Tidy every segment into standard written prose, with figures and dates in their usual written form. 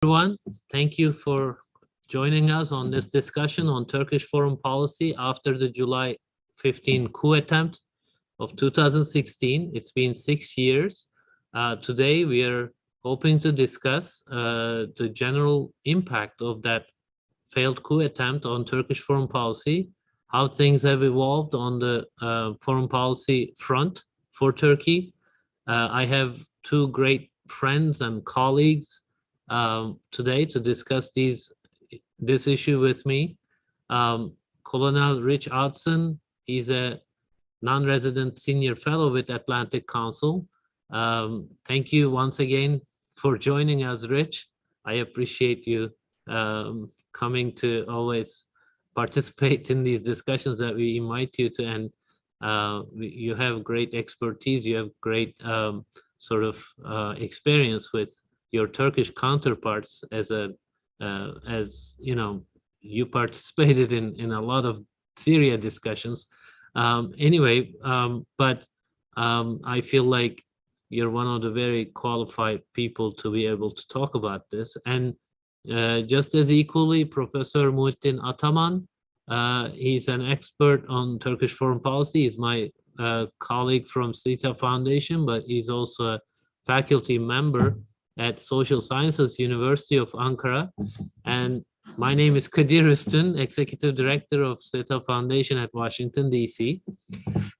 Everyone, thank you for joining us on this discussion on Turkish foreign policy after the July 15 coup attempt of 2016. It's been 6 years. Today, we are hoping to discuss the general impact of that failed coup attempt on Turkish foreign policy, how things have evolved on the foreign policy front for Turkey. I have two great friends and colleagues today to discuss this issue with me. Colonel Rich Odson, he's a non-resident senior fellow with Atlantic Council. Thank you once again for joining us, Rich. I appreciate you coming to always participate in these discussions that we invite you to, and you have great expertise, you have great experience with your Turkish counterparts as you know, you participated in a lot of Syria discussions. But I feel like you're one of the very qualified people to be able to talk about this. And just as equally, Professor Muhittin Ataman, he's an expert on Turkish foreign policy. He's my colleague from SITA Foundation, but he's also a faculty member at Social Sciences University of Ankara. And my name is Kadir Üstün, Executive Director of SITA Foundation at Washington, D.C.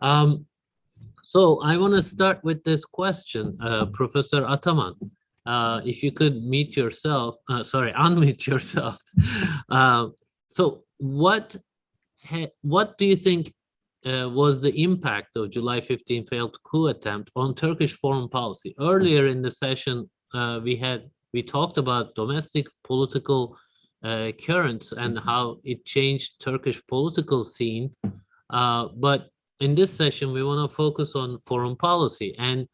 So I want to start with this question, Professor Ataman. If you could unmute yourself. So what do you think was the impact of July 15 failed coup attempt on Turkish foreign policy? Earlier in the session, we talked about domestic political currents and how it changed Turkish political scene. But in this session, we want to focus on foreign policy. And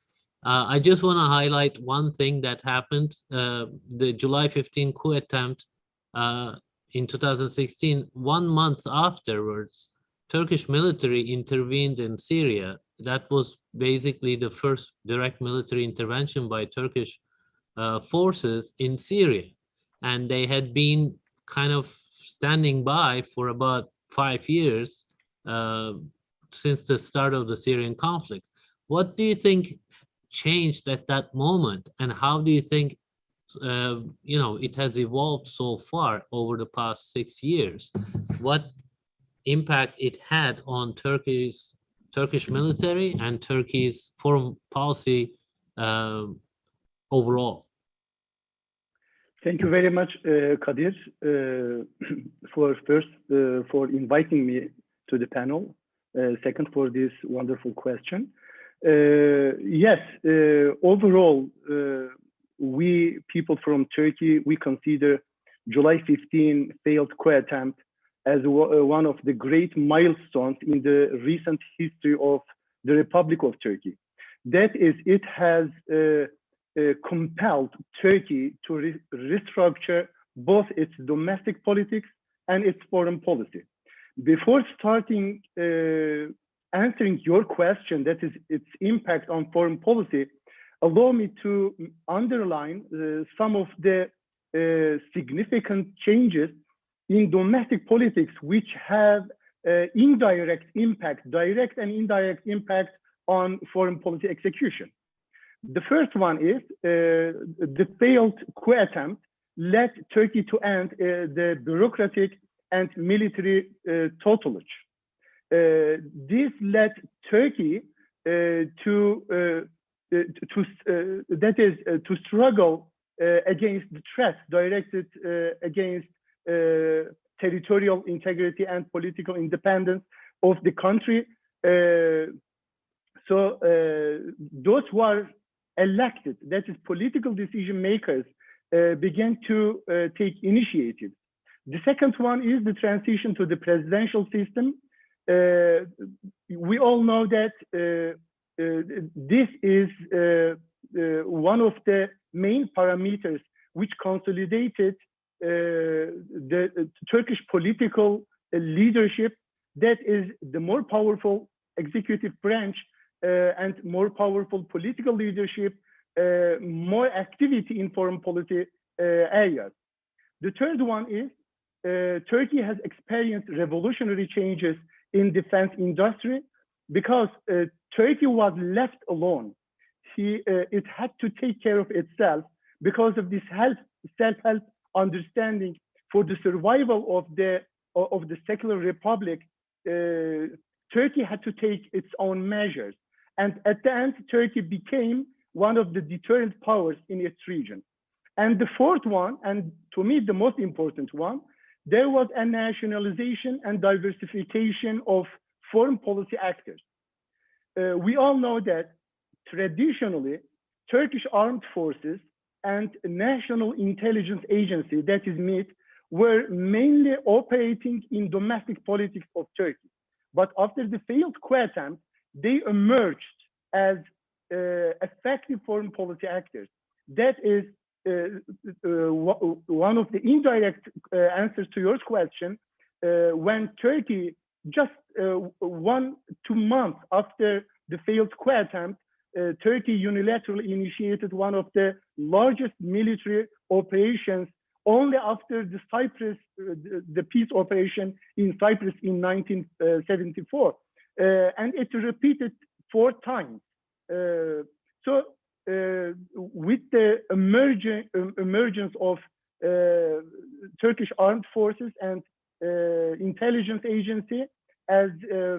I just want to highlight one thing that happened. The July 15 coup attempt in 2016, 1 month afterwards, Turkish military intervened in Syria. That was basically the first direct military intervention by Turkish forces in Syria. And they had been kind of standing by for about 5 years since the start of the Syrian conflict. What do you think changed at that moment, and how do you think it has evolved so far over the past 6 years? What impact it had on Turkish military and Turkey's foreign policy overall? Thank you very much, Kadir, for inviting me to the panel. Second, for this wonderful question. Yes, overall, we people from Turkey, we consider July 15 failed coup attempt as one of the great milestones in the recent history of the Republic of Turkey. That is, it has compelled Turkey to restructure both its domestic politics and its foreign policy. Before starting answering your question, that is its impact on foreign policy, allow me to underline some of the significant changes in domestic politics which have indirect impact, direct and indirect impact on foreign policy execution. The first one is the failed coup attempt led Turkey to end the bureaucratic and military tutelage. This led Turkey to struggle against the threats directed against territorial integrity and political independence of the country. So those who are elected, that is political decision makers, began to take initiatives. The second one is the transition to the presidential system. We all know that this is one of the main parameters which consolidated the Turkish political leadership, that is the more powerful executive branch and more powerful political leadership, more activity in foreign policy areas. The third one is Turkey has experienced revolutionary changes in defense industry because Turkey was left alone. It had to take care of itself because of this self-help understanding for the survival of the secular republic. Turkey had to take its own measures. And at the end, Turkey became one of the deterrent powers in its region. And the fourth one, and to me the most important one, there was a nationalization and diversification of foreign policy actors. We all know that traditionally, Turkish armed forces and National Intelligence Agency, that is MIT, were mainly operating in domestic politics of Turkey. But after the failed coup attempt, they emerged as effective foreign policy actors. That is one of the indirect answers to your question. When Turkey, just 1-2 months after the failed coup attempt, Turkey unilaterally initiated one of the largest military operations only after the Cyprus, the peace operation in Cyprus in 1974. And it repeated 4 times. With the emergence of Turkish armed forces and intelligence agency as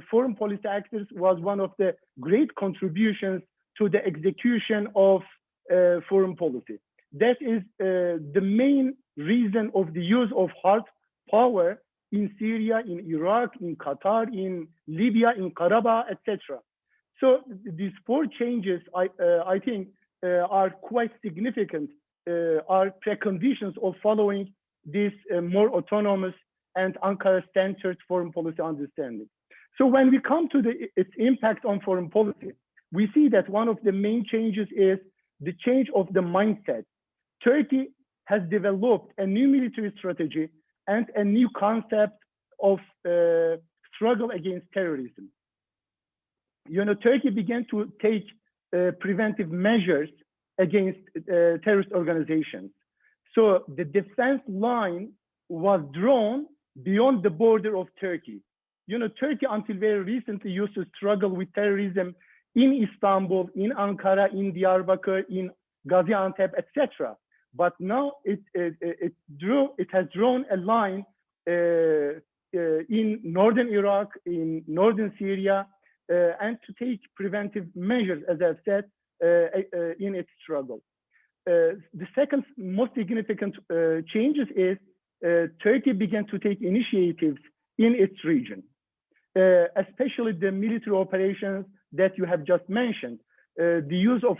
foreign policy actors was one of the great contributions to the execution of foreign policy. That is the main reason of the use of hard power in Syria, in Iraq, in Qatar, in Libya, in Karabakh, etc. So these 4 changes, I think, are quite significant, are preconditions of following this more autonomous and Ankara-centered foreign policy understanding. So when we come to its impact on foreign policy, we see that one of the main changes is the change of the mindset. Turkey has developed a new military strategy and a new concept of struggle against terrorism. You know, Turkey began to take preventive measures against terrorist organizations. So the defense line was drawn beyond the border of Turkey. You know, Turkey until very recently used to struggle with terrorism in Istanbul, in Ankara, in Diyarbakir, in Gaziantep, etc. But now it has drawn a line in northern Iraq, in northern Syria, and to take preventive measures, as I've said, in its struggle. The second most significant changes is Turkey began to take initiatives in its region, especially the military operations that you have just mentioned, the use of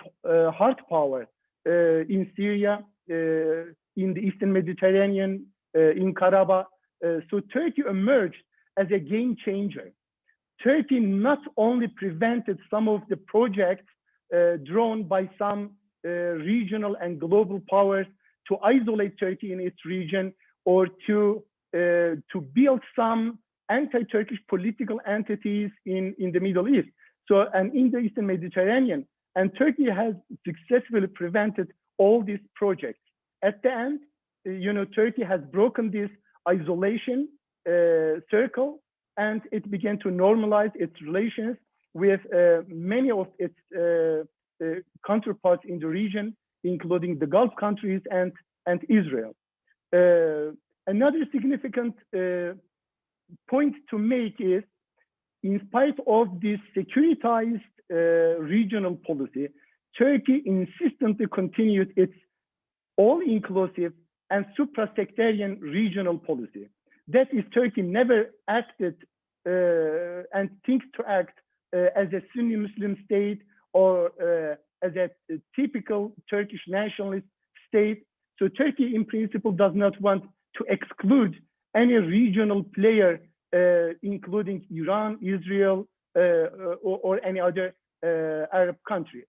hard power in Syria, in the Eastern Mediterranean, in Karabakh. So Turkey emerged as a game changer. Turkey not only prevented some of the projects drawn by some regional and global powers to isolate Turkey in its region or to build some anti-Turkish political entities in the Middle East, and in the Eastern Mediterranean. And Turkey has successfully prevented all these projects. At the end, you know, Turkey has broken this isolation circle, and it began to normalize its relations with many of its counterparts in the region, including the Gulf countries and Israel. Another significant point to make is, in spite of this securitized regional policy, Turkey insistently continued its all-inclusive and supra-sectarian regional policy. That is, Turkey never acted and thinks to act as a Sunni Muslim state or as a typical Turkish nationalist state. So Turkey, in principle, does not want to exclude any regional player, including Iran, Israel, or any other Arab country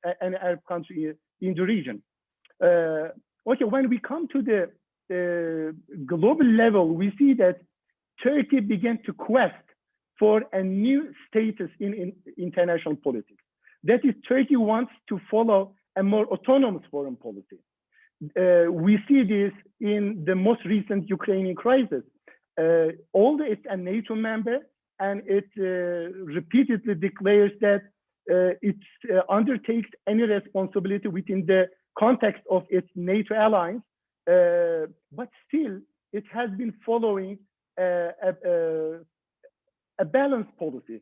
in the region. Okay, when we come to the global level, we see that Turkey began to quest for a new status in international politics. That is, Turkey wants to follow a more autonomous foreign policy. we see this in the most recent Ukrainian crisis. Although it's a NATO member, and it repeatedly declares that it undertakes any responsibility within the context of its NATO alliance, but still it has been following a balanced policy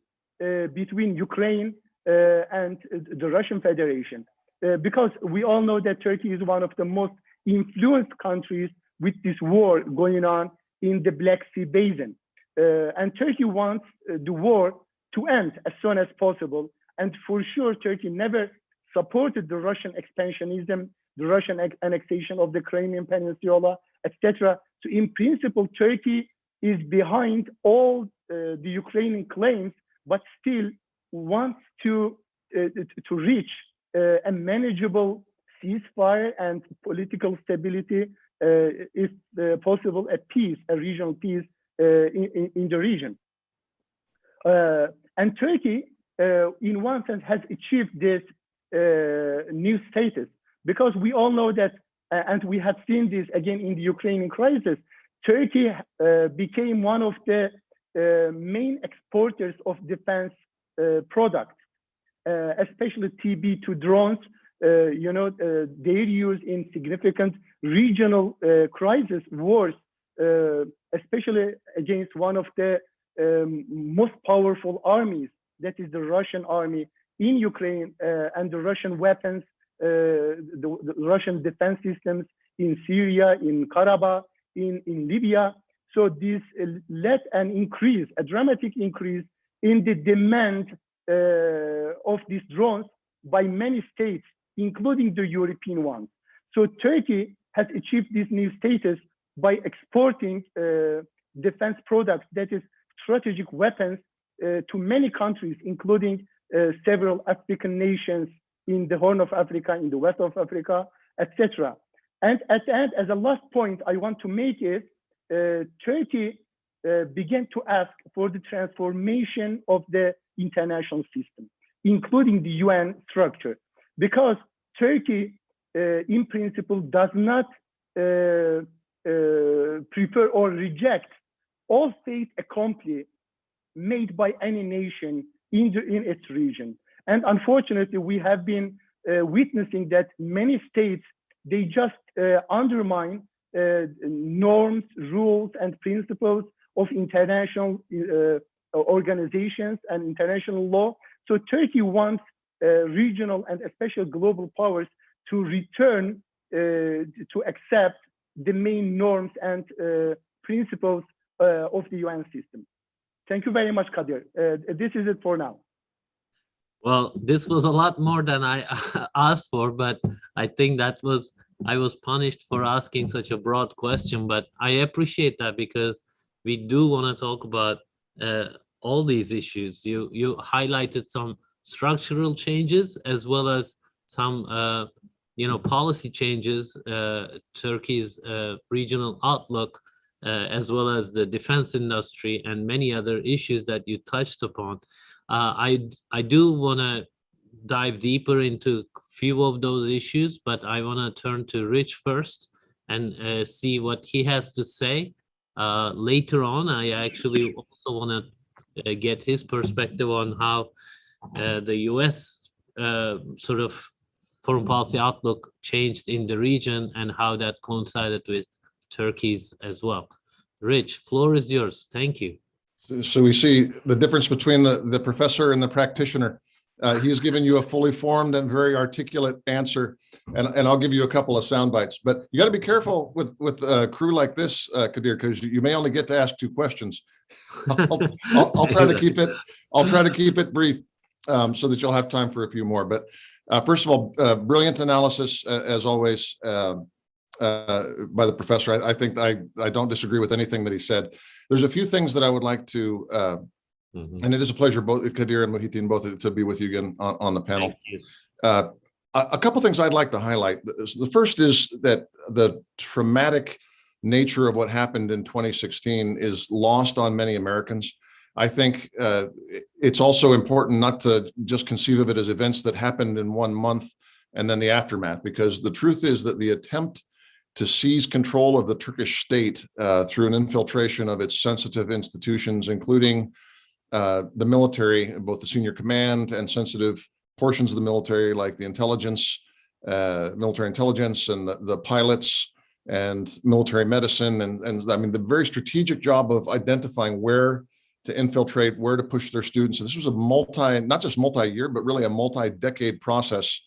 between Ukraine and the Russian Federation. Because we all know that Turkey is one of the most influenced countries with this war going on in the Black Sea basin. And Turkey wants the war to end as soon as possible. And for sure, Turkey never supported the Russian expansionism, the Russian annexation of the Crimean Peninsula, etc. So in principle, Turkey is behind all the Ukrainian claims, but still wants to reach a manageable ceasefire and political stability, if possible, a peace, a regional peace in the region. And Turkey, in one sense, has achieved this new status, because we all know that, and we have seen this again in the Ukrainian crisis, Turkey became one of the main exporters of defense products, especially TB2 drones. Their use in significant regional crisis wars, especially against one of the most powerful armies, that is the Russian army in Ukraine, and the Russian weapons, the Russian defense systems in Syria, in Karabakh, in Libya. So this led an increase, a dramatic increase in the demand of these drones by many states, including the European ones. So Turkey has achieved this new status by exporting defense products, that is strategic weapons, to many countries, including several African nations in the Horn of Africa, in the West of Africa, etc. And at the end, as a last point I want to make is, Turkey began to ask for the transformation of the international system, including the UN structure, because Turkey, in principle, does not prefer or reject all fait accompli made by any nation in its region. And unfortunately, we have been witnessing that many states, they just undermine norms, rules, and principles of international organizations and international law. So Turkey wants regional and especially global powers to return to accept the main norms and principles of the UN system. Thank you very much, Kadir. This is it for now. Well, this was a lot more than I asked for, but I think I was punished for asking such a broad question, but I appreciate that, because we do want to talk about all these issues. You highlighted some structural changes as well as some policy changes, Turkey's regional outlook, as well as the defense industry and many other issues that you touched upon. I do want to dive deeper into a few of those issues, but I want to turn to Rich first and see what he has to say. Later on, I actually also want to get his perspective on how the US sort of foreign policy outlook changed in the region and how that coincided with Turkey's as well. Rich, floor is yours. Thank you. So we see the difference between the professor and the practitioner. He's given you a fully formed and very articulate answer, and I'll give you a couple of sound bites. But you got to be careful with a crew like this, Kadir, because you may only get to ask 2 questions. I'll try to keep it. I'll try to keep it brief, so that you'll have time for a few more. But first of all, brilliant analysis as always by the professor. I think I don't disagree with anything that he said. There's a few things that I would like to, and it is a pleasure, both Kadir and Muhyiddin, both to be with you again on the panel. A couple things I'd like to highlight. The first is that the traumatic nature of what happened in 2016 is lost on many Americans. I think it's also important not to just conceive of it as events that happened in 1 month and then the aftermath, because the truth is that the attempt to seize control of the Turkish state through an infiltration of its sensitive institutions, including the military, both the senior command and sensitive portions of the military, like the intelligence, military intelligence, and the pilots, and military medicine, and I mean, the very strategic job of identifying where to infiltrate, where to push their students. So this was a not just multi-year, but really a multi-decade process,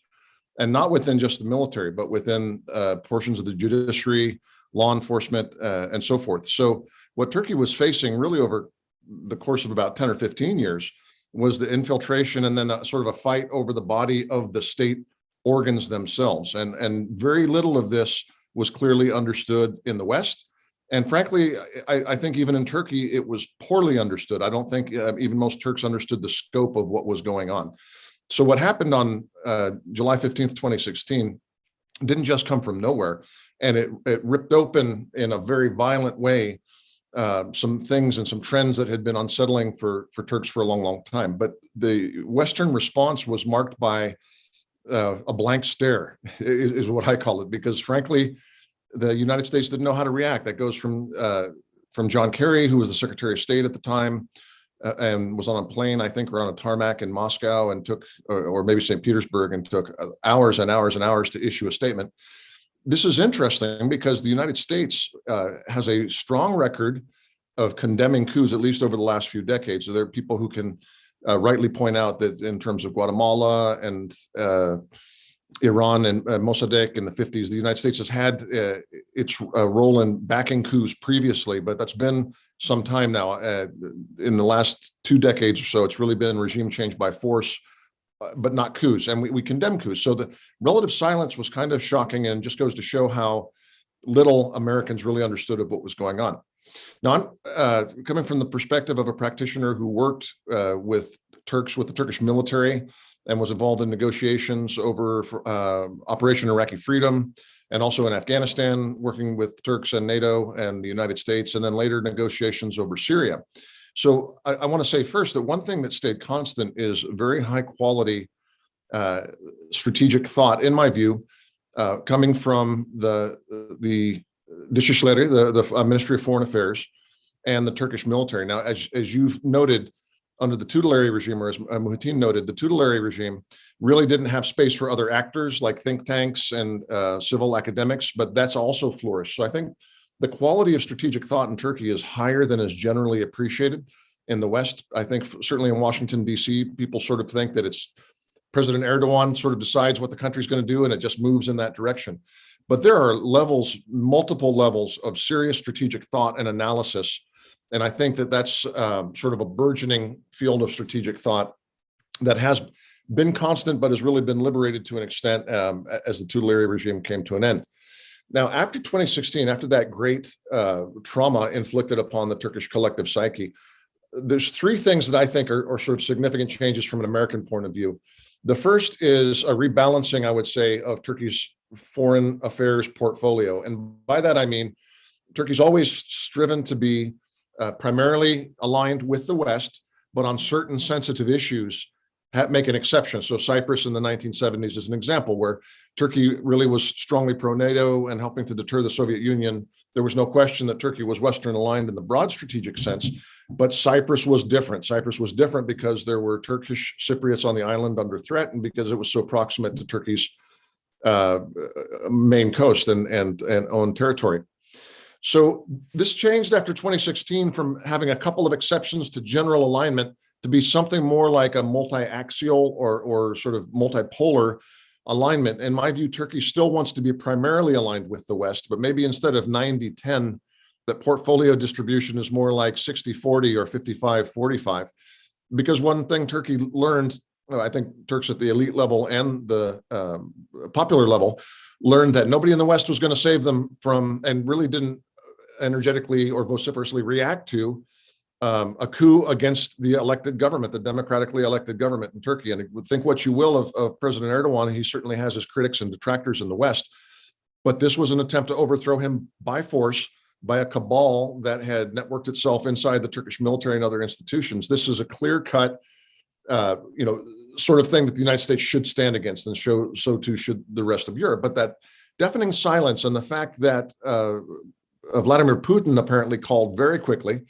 and not within just the military, but within portions of the judiciary, law enforcement, and so forth. So what Turkey was facing really over the course of about 10 or 15 years was the infiltration, and then sort of a fight over the body of the state organs themselves. And very little of this was clearly understood in the West. And frankly, I think even in Turkey, it was poorly understood. I don't think even most Turks understood the scope of what was going on. So what happened on July 15th, 2016, didn't just come from nowhere. And it ripped open in a very violent way some things and some trends that had been unsettling for Turks for a long, long time. But the Western response was marked by a blank stare, is what I call it, because frankly, the United States didn't know how to react. That goes from John Kerry, who was the Secretary of State at the time, and was on a plane, I think, or on a tarmac in Moscow, and took, or maybe St. Petersburg, and took hours and hours and hours to issue a statement. This is interesting because the United States has a strong record of condemning coups, at least over the last few decades. So there are people who can rightly point out that in terms of Guatemala and Iran and Mossadegh in the 50s, the United States has had its role in backing coups previously, but that's been some time now. In the last 2 decades or so, it's really been regime change by force, but not coups, and we condemn coups. So the relative silence was kind of shocking, and just goes to show how little Americans really understood of what was going on. Now, I'm coming from the perspective of a practitioner who worked with the Turkish military, and was involved in negotiations over Operation Iraqi Freedom, and also in Afghanistan, working with Turks and NATO and the United States, and then later negotiations over Syria. So I want to say first that one thing that stayed constant is very high quality strategic thought, in my view, coming from the Dışişleri, the Ministry of Foreign Affairs, and the Turkish military. Now, as you've noted, under the tutelary regime, or as Muhittin noted, the tutelary regime really didn't have space for other actors like think tanks and civil academics, but that's also flourished. So I think the quality of strategic thought in Turkey is higher than is generally appreciated in the West. I think certainly in Washington, D.C., people sort of think that it's President Erdogan sort of decides what the country's going to do, and it just moves in that direction. But there are levels, multiple levels of serious strategic thought and analysis. And I think that that's sort of a burgeoning field of strategic thought that has been constant, but has really been liberated to an extent as the tutelary regime came to an end. Now, after 2016, after that great trauma inflicted upon the Turkish collective psyche, there's 3 things that I think are sort of significant changes from an American point of view. The first is a rebalancing, I would say, of Turkey's foreign affairs portfolio. And by that, I mean, Turkey's always striven to be primarily aligned with the West, but on certain sensitive issues, make an exception. So Cyprus in the 1970s is an example where Turkey really was strongly pro-NATO and helping to deter the Soviet Union. There was no question that Turkey was Western aligned in the broad strategic sense, but Cyprus was different. Cyprus was different because there were Turkish Cypriots on the island under threat, and because it was so proximate to Turkey's main coast and own territory. So this changed after 2016 from having a couple of exceptions to general alignment to be something more like a multi-axial or sort of multipolar alignment. In my view, Turkey still wants to be primarily aligned with the West, but maybe instead of 90-10, that portfolio distribution is more like 60-40 or 55-45. Because one thing Turkey learned, I think Turks at the elite level and the popular level learned that nobody in the West was going to save them from, and really didn't energetically or vociferously react to a coup against the elected government, the democratically elected government in Turkey. And think what you will of President Erdogan, he certainly has his critics and detractors in the West, but this was an attempt to overthrow him by force by a cabal that had networked itself inside the Turkish military and other institutions. This is a clear-cut, sort of thing that the United States should stand against, and so too should the rest of Europe. But that deafening silence and the fact that Vladimir Putin apparently called very quickly,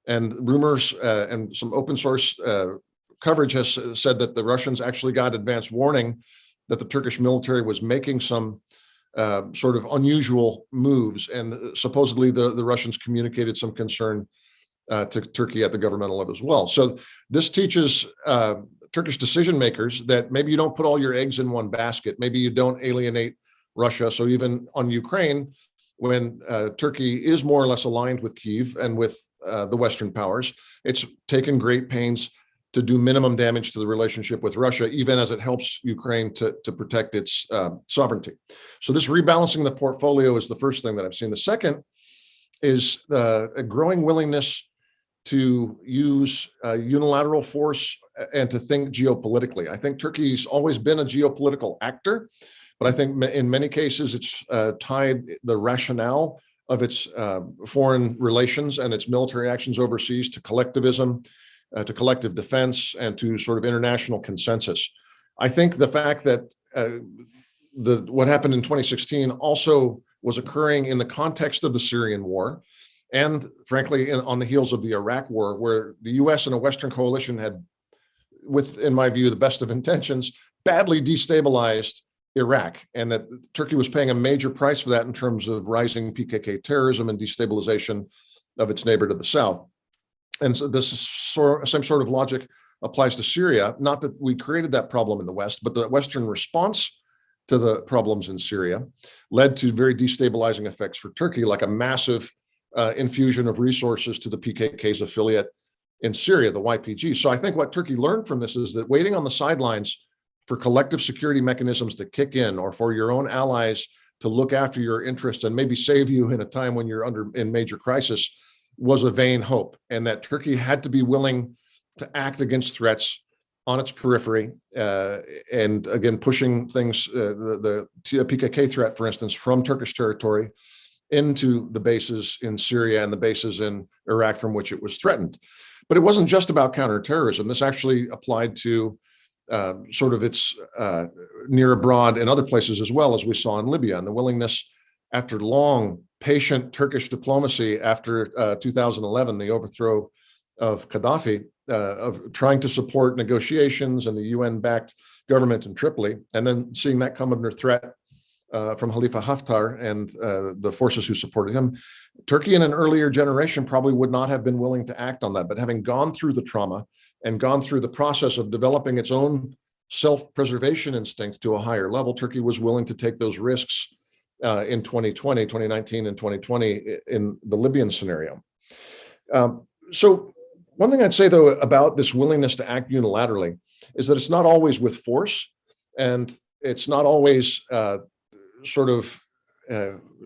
and rumors and some open source coverage has said that the Russians actually got advance warning that the Turkish military was making some sort of unusual moves, and supposedly the Russians communicated some concern to Turkey at the governmental level as well. So this teaches Turkish decision makers that maybe you don't put all your eggs in one basket. Maybe you don't alienate Russia. So even on Ukraine, when Turkey is more or less aligned with Kyiv and with the Western powers, it's taken great pains to do minimum damage to the relationship with Russia, even as it helps Ukraine to protect its sovereignty. So this rebalancing the portfolio is the first thing that I've seen. The second is a growing willingness to use unilateral force and to think geopolitically. I think Turkey's always been a geopolitical actor, but I think in many cases it's tied the rationale of its foreign relations and its military actions overseas to collectivism, to collective defense, and to sort of international consensus. I think the fact that what happened in 2016 also was occurring in the context of the Syrian war, and frankly, on the heels of the Iraq war, where the US and a Western coalition had, with, in my view, the best of intentions, badly destabilized Iraq, and that Turkey was paying a major price for that in terms of rising PKK terrorism and destabilization of its neighbor to the south. And so this same sort of logic applies to Syria. Not that we created that problem in the West, but the Western response to the problems in Syria led to very destabilizing effects for Turkey, like a massive infusion of resources to the PKK's affiliate in Syria, the YPG. So I think what Turkey learned from this is that waiting on the sidelines for collective security mechanisms to kick in, or for your own allies to look after your interests and maybe save you in a time when you're in major crisis, was a vain hope, and that Turkey had to be willing to act against threats on its periphery, and again, pushing things, the PKK threat, for instance, from Turkish territory into the bases in Syria and the bases in Iraq from which it was threatened. But it wasn't just about counterterrorism. This actually applied to sort of its near abroad and other places as well, as we saw in Libya, and the willingness, after long, patient Turkish diplomacy after 2011, the overthrow of Gaddafi, of trying to support negotiations and the UN-backed government in Tripoli, and then seeing that come under threat from Khalifa Haftar and the forces who supported him. Turkey in an earlier generation probably would not have been willing to act on that, but having gone through the trauma and gone through the process of developing its own self-preservation instinct to a higher level, Turkey was willing to take those risks in 2020, 2019, and 2020 in the Libyan scenario. So one thing I'd say, though, about this willingness to act unilaterally is that it's not always with force, and it's not always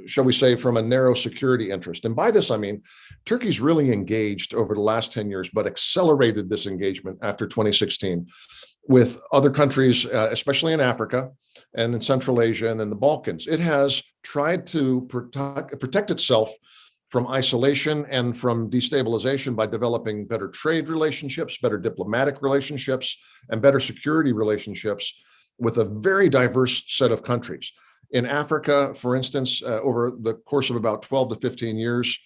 shall we say, from a narrow security interest. And by this, I mean, Turkey's really engaged over the last 10 years, but accelerated this engagement after 2016 with other countries, especially in Africa and in Central Asia and in the Balkans. It has tried to protect itself from isolation and from destabilization by developing better trade relationships, better diplomatic relationships, and better security relationships with a very diverse set of countries. In Africa, for instance, over the course of about 12 to 15 years,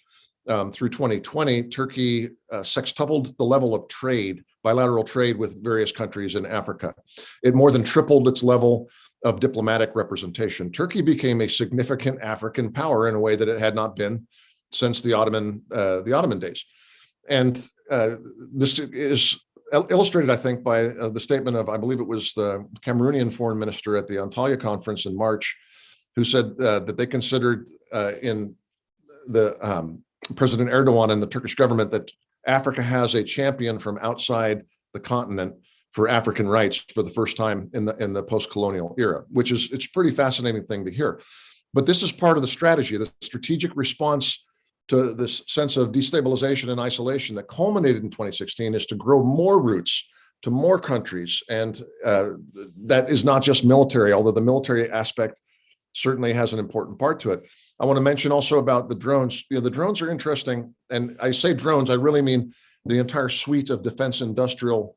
through 2020, Turkey sextupled the level of trade, bilateral trade with various countries in Africa. It more than tripled its level of diplomatic representation. Turkey became a significant African power in a way that it had not been since the Ottoman days. And this is illustrated, I think, by the statement of, I believe it was the Cameroonian foreign minister at the Antalya conference in March, who said that they considered in the President Erdogan and the Turkish government that Africa has a champion from outside the continent for African rights for the first time in the post-colonial era, which is, it's a pretty fascinating thing to hear. But this is part of the strategy, the strategic response to this sense of destabilization and isolation that culminated in 2016 is to grow more roots to more countries. And that is not just military, although the military aspect certainly has an important part to it. I want to mention also about the drones. You know, the drones are interesting. And I say drones, I really mean the entire suite of defense industrial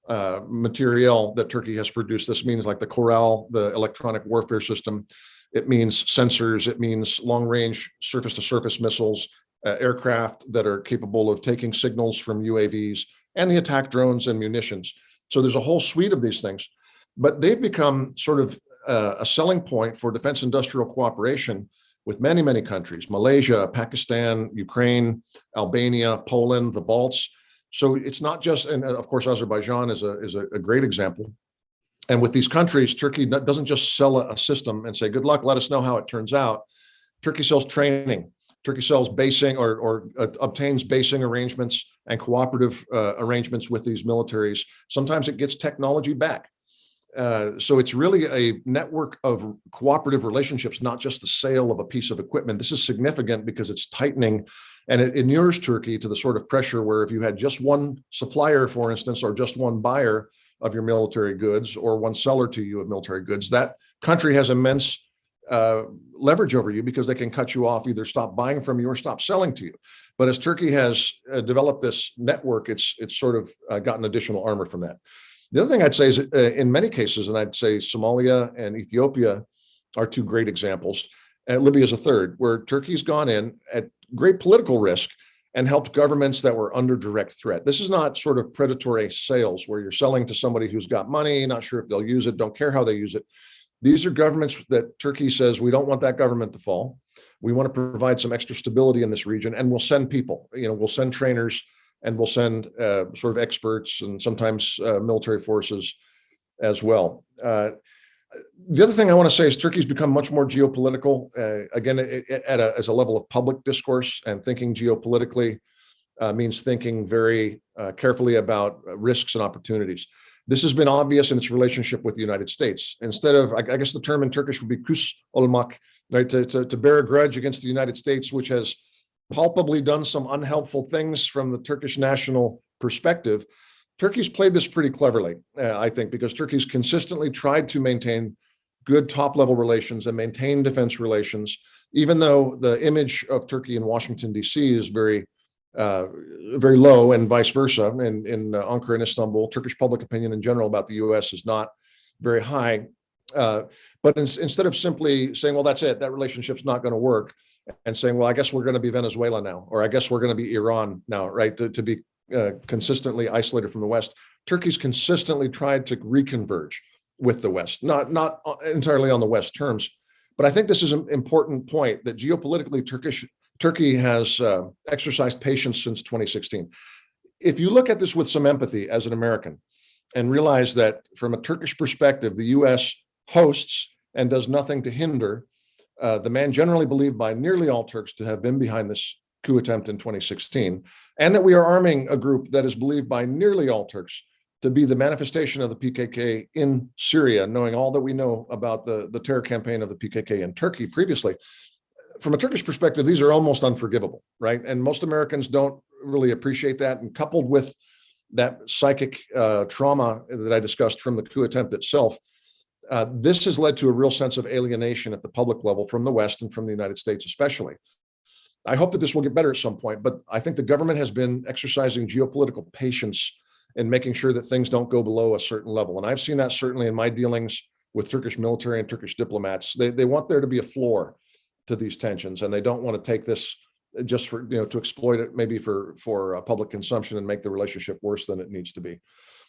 materiel that Turkey has produced. This means like the Coral, the electronic warfare system. It means sensors. It means long-range surface-to-surface missiles, aircraft that are capable of taking signals from UAVs, and the attack drones and munitions. So there's a whole suite of these things, but they've become sort of a selling point for defense industrial cooperation with many, many countries: Malaysia, Pakistan, Ukraine, Albania, Poland, the Balts. So it's not just, and of course, Azerbaijan is a great example. And with these countries, Turkey doesn't just sell a system and say, good luck, let us know how it turns out. Turkey sells training. Turkey sells basing or obtains basing arrangements and cooperative arrangements with these militaries. Sometimes it gets technology back. So it's really a network of cooperative relationships, not just the sale of a piece of equipment. This is significant because it's tightening, and it inures Turkey to the sort of pressure where if you had just one supplier, for instance, or just one buyer of your military goods, or one seller to you of military goods, that country has immense leverage over you because they can cut you off, either stop buying from you or stop selling to you. But as Turkey has developed this network, it's sort of gotten additional armor from that. The other thing I'd say is in many cases, and I'd say Somalia and Ethiopia are two great examples. Libya is a third, where Turkey's gone in at great political risk and helped governments that were under direct threat. This is not sort of predatory sales where you're selling to somebody who's got money, not sure if they'll use it, don't care how they use it. These are governments that Turkey says, we don't want that government to fall. We want to provide some extra stability in this region, and we'll send people, we'll send trainers, and we'll send sort of experts and sometimes military forces as well. The other thing I want to say is Turkey's become much more geopolitical, again, as a level of public discourse, and thinking geopolitically means thinking very carefully about risks and opportunities. This has been obvious in its relationship with the United States. Instead of, I guess the term in Turkish would be küs olmak, right, to bear a grudge against the United States, which has palpably done some unhelpful things from the Turkish national perspective. Turkey's played this pretty cleverly, I think, because Turkey's consistently tried to maintain good top-level relations and maintain defense relations, even though the image of Turkey in Washington, D.C. is very low, and vice versa. In Ankara and Istanbul, Turkish public opinion in general about the U.S. is not very high. But instead of simply saying, well, that's it, that relationship's not going to work, and saying, well, I guess we're going to be Venezuela now, or I guess we're going to be Iran now, right, to be consistently isolated from the West, Turkey's consistently tried to reconverge with the West, not entirely on the West terms. But I think this is an important point, that geopolitically Turkey has exercised patience since 2016. If you look at this with some empathy as an American and realize that from a Turkish perspective, the U.S. hosts and does nothing to hinder the man generally believed by nearly all Turks to have been behind this coup attempt in 2016, and that we are arming a group that is believed by nearly all Turks to be the manifestation of the PKK in Syria, knowing all that we know about the terror campaign of the PKK in Turkey previously. From a Turkish perspective, these are almost unforgivable, right? And most Americans don't really appreciate that. And coupled with that psychic trauma that I discussed from the coup attempt itself, this has led to a real sense of alienation at the public level from the West and from the United States especially. I hope that this will get better at some point, but I think the government has been exercising geopolitical patience and making sure that things don't go below a certain level. And I've seen that certainly in my dealings with Turkish military and Turkish diplomats. They want there to be a floor to these tensions, and they don't want to take this just for, to exploit it, maybe for public consumption and make the relationship worse than it needs to be.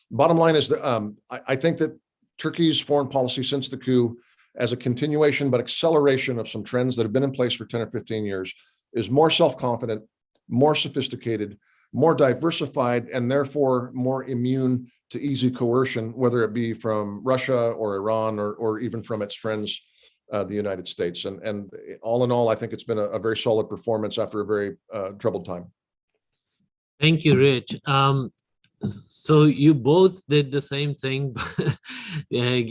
Bottom line is that I think that Turkey's foreign policy since the coup, as a continuation but acceleration of some trends that have been in place for 10 or 15 years, is more self-confident, more sophisticated, more diversified, and therefore more immune to easy coercion, whether it be from Russia or Iran or even from its friends, the United States. And all in all, I think it's been a very solid performance after a very troubled time. Thank you, Rich. So you both did the same thing, but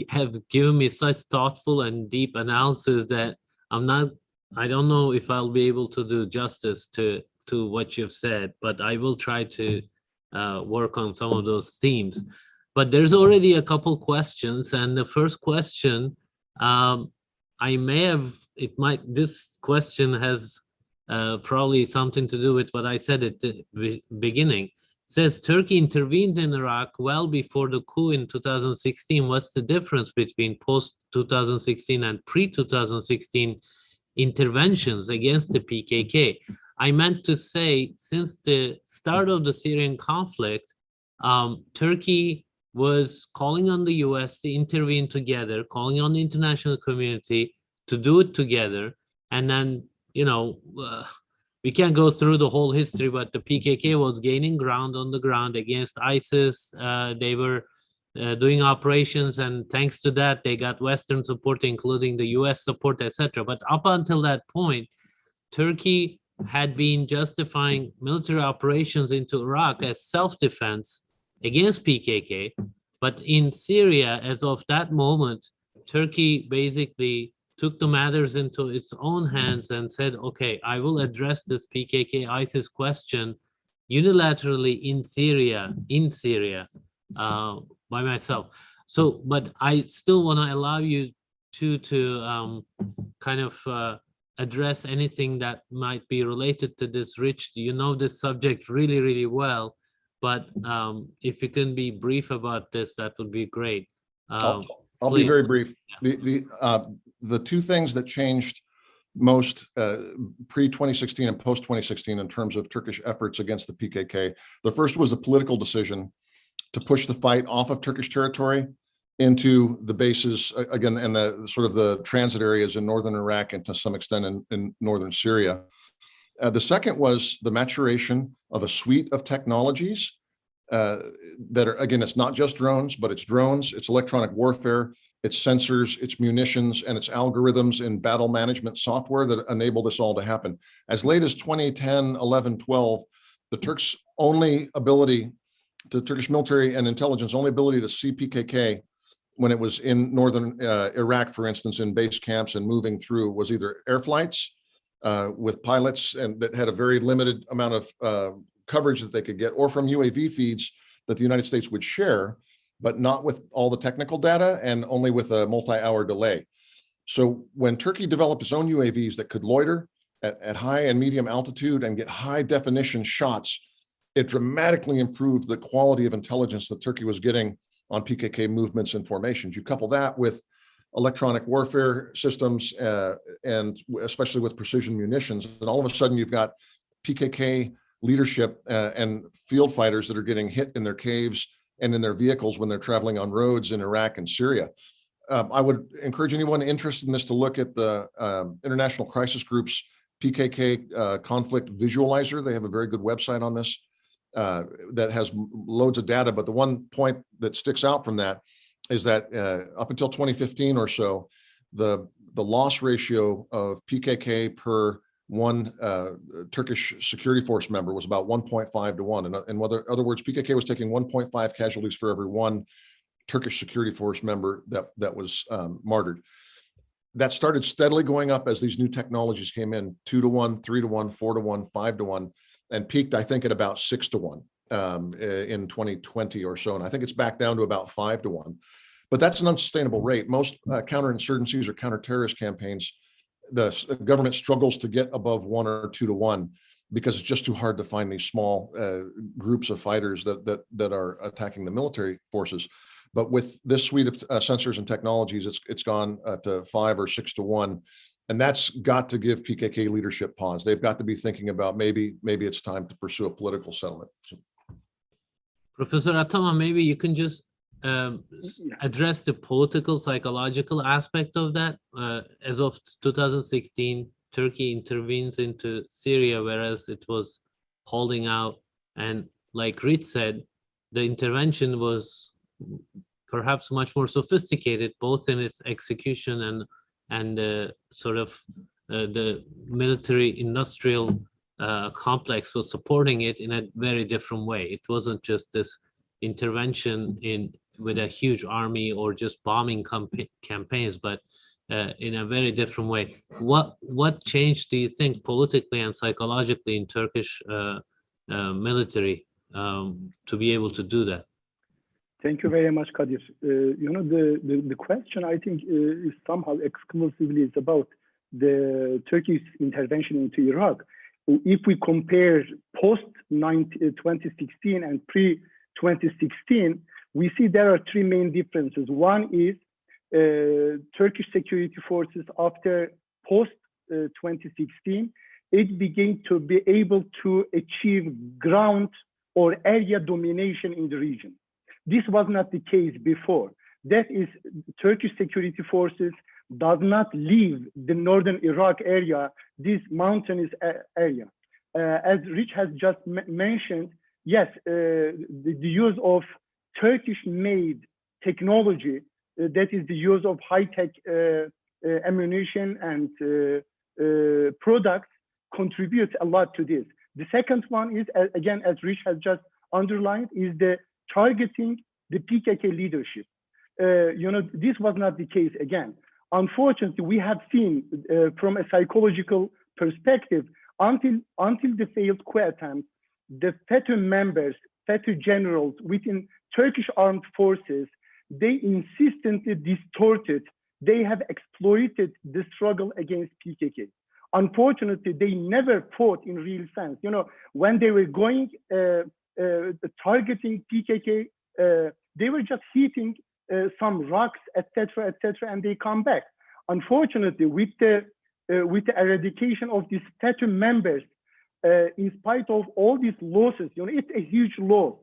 have given me such thoughtful and deep analysis that I don't know if I'll be able to do justice to what you've said, but I will try to work on some of those themes. But there's already a couple questions, and the first question, this question has probably something to do with what I said at the beginning. says Turkey intervened in Iraq well before the coup in 2016. What's the difference between post-2016 and pre-2016 interventions against the PKK? I meant to say, since the start of the Syrian conflict, Turkey was calling on the US to intervene together, calling on the international community to do it together. And then, you know, we can't go through the whole history, but the PKK was gaining ground on the ground against ISIS. They were doing operations, and thanks to that, they got Western support, including the US support, etc. But up until that point, Turkey had been justifying military operations into Iraq as self-defense against PKK. But in Syria, as of that moment, Turkey basically took the matters into its own hands and said, okay, I will address this PKK ISIS question unilaterally in Syria by myself. So, but I still want to allow you to kind of address anything that might be related to this. Rich, you know this subject really, really well, but if you can be brief about this, that would be great. I'll be very brief. The two things that changed most pre-2016 and post-2016 in terms of Turkish efforts against the PKK, the first was the political decision to push the fight off of Turkish territory into the bases, again, and the sort of the transit areas in northern Iraq and to some extent in northern Syria. The second was the maturation of a suite of technologies that are, again, it's not just drones, but it's drones, it's electronic warfare, it's sensors, it's munitions, and it's algorithms and battle management software that enable this all to happen. As late as 2010, 11, 12, the Turks' only ability, the Turkish military and intelligence only ability to see PKK when it was in northern Iraq, for instance, in base camps and moving through, was either air flights with pilots and that had a very limited amount of coverage that they could get, or from UAV feeds that the United States would share, but not with all the technical data and only with a multi-hour delay. So when Turkey developed its own UAVs that could loiter at high and medium altitude and get high definition shots, it dramatically improved the quality of intelligence that Turkey was getting on PKK movements and formations. You couple that with electronic warfare systems and especially with precision munitions, and all of a sudden you've got PKK leadership and field fighters that are getting hit in their caves and in their vehicles when they're traveling on roads in Iraq and Syria. I would encourage anyone interested in this to look at the International Crisis Group's PKK conflict visualizer. They have a very good website on this that has loads of data, but the one point that sticks out from that is that up until 2015 or so, the loss ratio of PKK per one Turkish security force member was about 1.5 to 1. In other words, PKK was taking 1.5 casualties for every one Turkish security force member that was martyred. That started steadily going up as these new technologies came in, 2 to 1, 3 to 1, 4 to 1, 5 to 1, and peaked, I think, at about 6 to 1 in 2020 or so. And I think it's back down to about 5 to 1. But that's an unsustainable rate. Most counterinsurgencies or counterterrorist campaigns, the government struggles to get above 1 or 2 to 1 because it's just too hard to find these small groups of fighters that are attacking the military forces. But with this suite of sensors and technologies, it's gone to 5 or 6 to 1. And that's got to give PKK leadership pause. They've got to be thinking about maybe it's time to pursue a political settlement. So. Professor Ataman, maybe you can just address the political, psychological aspect of that. As of 2016, Turkey intervenes into Syria, whereas it was holding out. And like Rich said, the intervention was perhaps much more sophisticated, both in its execution and sort of the military industrial complex was supporting it in a very different way. It wasn't just this intervention with a huge army or just bombing campaigns, but in a very different way. What change do you think politically and psychologically in Turkish military to be able to do that? Thank you very much, Kadir. The question, I think, is somehow exclusively is about the Turkey's intervention into Iraq. If we compare post-2016 and pre-2016, we see there are three main differences. One is Turkish security forces after post-2016, it began to be able to achieve ground or area domination in the region. This was not the case before. That is, Turkish security forces does not leave the northern Iraq area, this mountainous area. As Rich has just mentioned, yes, the use of Turkish-made technology, that is the use of high-tech ammunition and products, contributes a lot to this. The second one is, again, as Rich has just underlined, is the targeting the PKK leadership. This was not the case again. Unfortunately, we have seen from a psychological perspective, until the failed coup attempt, the FETÖ members, FETÖ generals within Turkish armed forces, they insistently distorted, they have exploited the struggle against PKK. Unfortunately, they never fought in real sense. When they were going, targeting PKK, they were just hitting some rocks, etc., and they come back. Unfortunately, with the eradication of these FETÖ members, in spite of all these losses, it's a huge loss.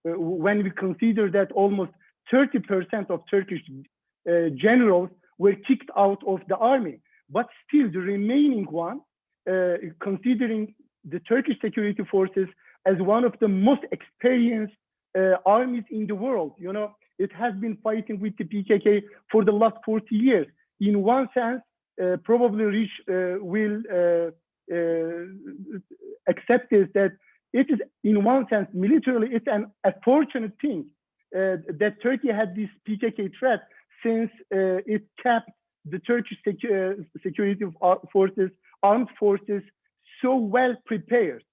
When we consider that almost 30% of Turkish generals were kicked out of the army, but still the remaining one, considering the Turkish security forces as one of the most experienced armies in the world, it has been fighting with the PKK for the last 40 years. In one sense, probably Rich will accept this, that it is, in one sense, militarily, it's an unfortunate thing that Turkey had this PKK threat, since it kept the Turkish security forces, armed forces, so well prepared.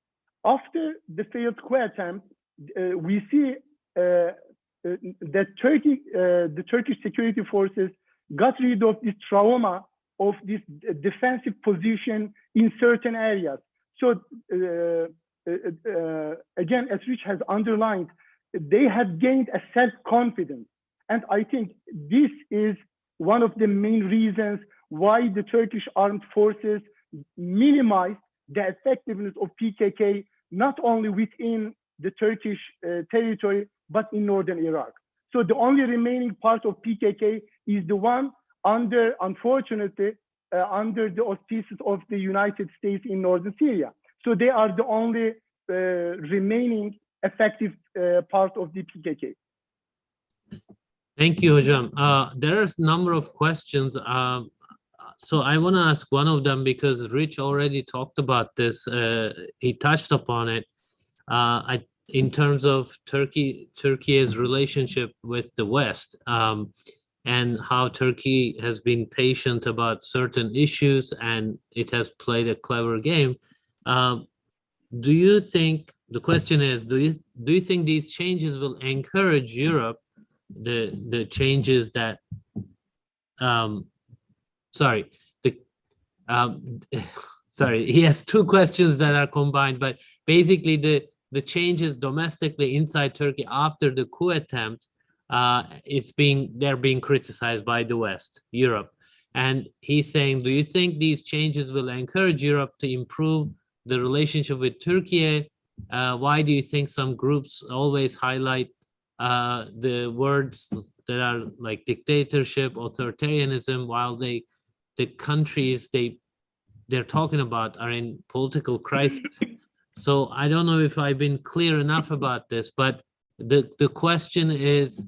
After the failed coup attempt, we see that the Turkish security forces got rid of this trauma of this defensive position in certain areas. So again, as Rich has underlined, they have gained a self-confidence. And I think this is one of the main reasons why the Turkish armed forces minimized the effectiveness of PKK, not only within the Turkish territory, but in northern Iraq. So the only remaining part of PKK is the one under, unfortunately, under the auspices of the United States in northern Syria. So they are the only remaining effective part of the PKK. Thank you, Hocam. There are a number of questions. So I want to ask one of them because Rich already talked about this. He touched upon it. In terms of Turkey's relationship with the West, and how Turkey has been patient about certain issues and it has played a clever game. Do you think, the question is, do you think these changes will encourage Europe, the changes that, sorry, he has two questions that are combined, but basically the changes domestically inside Turkey after the coup attempt, they're being criticized by the West, Europe. And he's saying, do you think these changes will encourage Europe to improve the relationship with Turkey? Why do you think some groups always highlight the words that are like dictatorship, authoritarianism, while the countries they're talking about are in political crisis? So I don't know if I've been clear enough about this, but the question is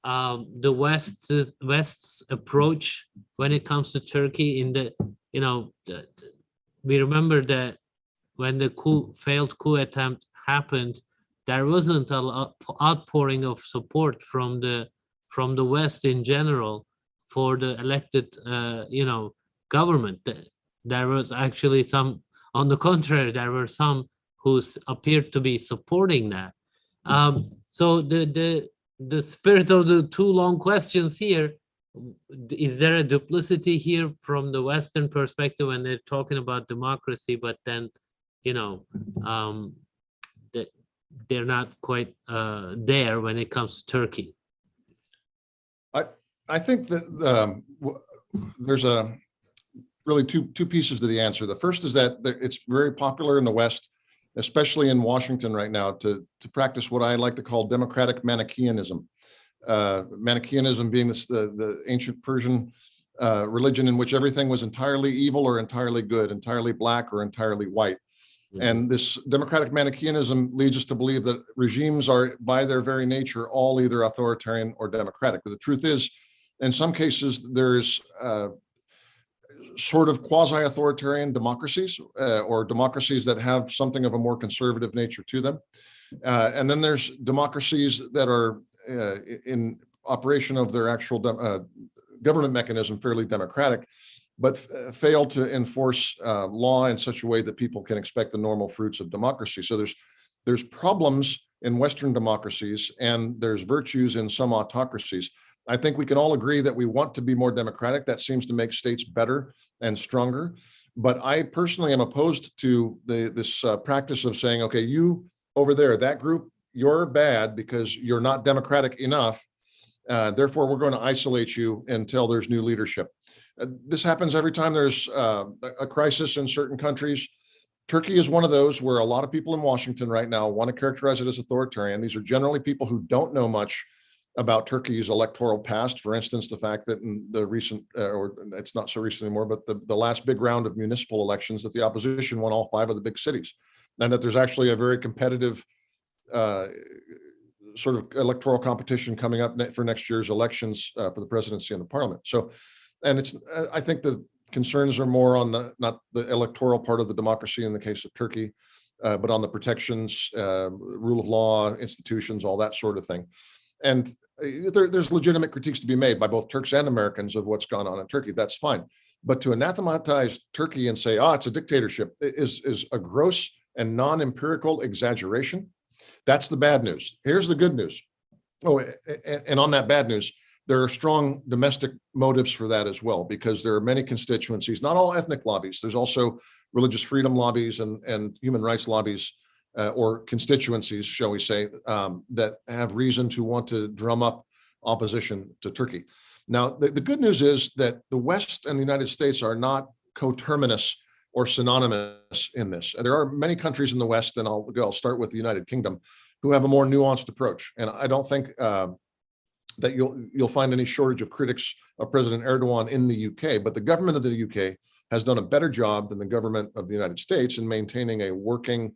the West's approach when it comes to Turkey. We remember that when the failed coup attempt happened, there wasn't an outpouring of support from the West in general for the elected government. There was actually some, on the contrary, there were some who appeared to be supporting that. So the spirit of the two long questions here, is there a duplicity here from the Western perspective when they're talking about democracy, but then you know, that they're not quite there when it comes to Turkey? I think that there's really two pieces to the answer. The first is that it's very popular in the West, especially in Washington right now, to practice what I like to call democratic Manichaeanism. Manichaeanism being the ancient Persian religion in which everything was entirely evil or entirely good, entirely black or entirely white. And this democratic Manichaeanism leads us to believe that regimes are, by their very nature, all either authoritarian or democratic. But the truth is, in some cases, there's sort of quasi-authoritarian democracies or democracies that have something of a more conservative nature to them. And then there's democracies that are in operation of their actual government mechanism, fairly democratic, but fail to enforce law in such a way that people can expect the normal fruits of democracy. So there's problems in Western democracies and there's virtues in some autocracies. I think we can all agree that we want to be more democratic. That seems to make states better and stronger. But I personally am opposed to this practice of saying, okay, you over there, that group, you're bad because you're not democratic enough. Therefore, we're going to isolate you until there's new leadership. This happens every time there's a crisis in certain countries. Turkey is one of those where a lot of people in Washington right now want to characterize it as authoritarian. These are generally people who don't know much about Turkey's electoral past. For instance, the fact that in the recent, or it's not so recent anymore, but the last big round of municipal elections, that the opposition won all 5 of the big cities, and that there's actually a very competitive sort of electoral competition coming up for next year's elections for the presidency and the parliament. So, and it's, I think the concerns are more on not the electoral part of the democracy in the case of Turkey, but on the protections, rule of law, institutions, all that sort of thing. And there's legitimate critiques to be made by both Turks and Americans of what's gone on in Turkey. That's fine. But to anathematize Turkey and say, it's a dictatorship is a gross and non-empirical exaggeration. That's the bad news. Here's the good news. And on that bad news, there are strong domestic motives for that as well, because there are many constituencies, not all ethnic lobbies. There's also religious freedom lobbies and human rights lobbies or constituencies, shall we say, that have reason to want to drum up opposition to Turkey. Now, the good news is that the West and the United States are not coterminous or synonymous in this. There are many countries in the West, and I'll start with the United Kingdom, who have a more nuanced approach. And I don't think that you'll find any shortage of critics of President Erdogan in the UK, but the government of the UK has done a better job than the government of the United States in maintaining a working,